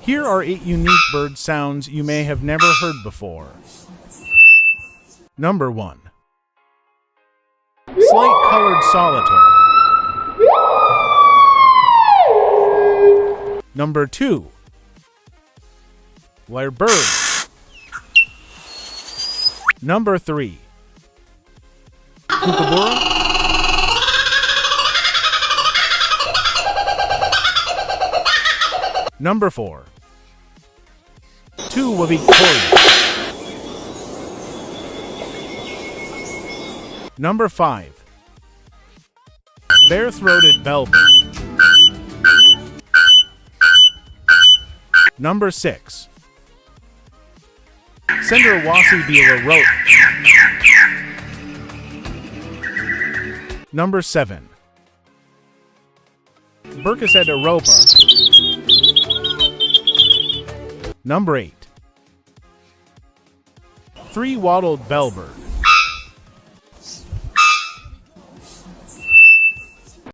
Here are 8 unique bird sounds you may have never heard before. Number 1. Slate-colored solitaire. Number 2. Lyrebird. Number 3. Kookaburra. Number 4. Two Victoria. Number 5. Bare-throated bellbird. Number 6. Cenderwassi rodent. Number 7. Berkicet europa. Number 8. Three-wattled bellbird.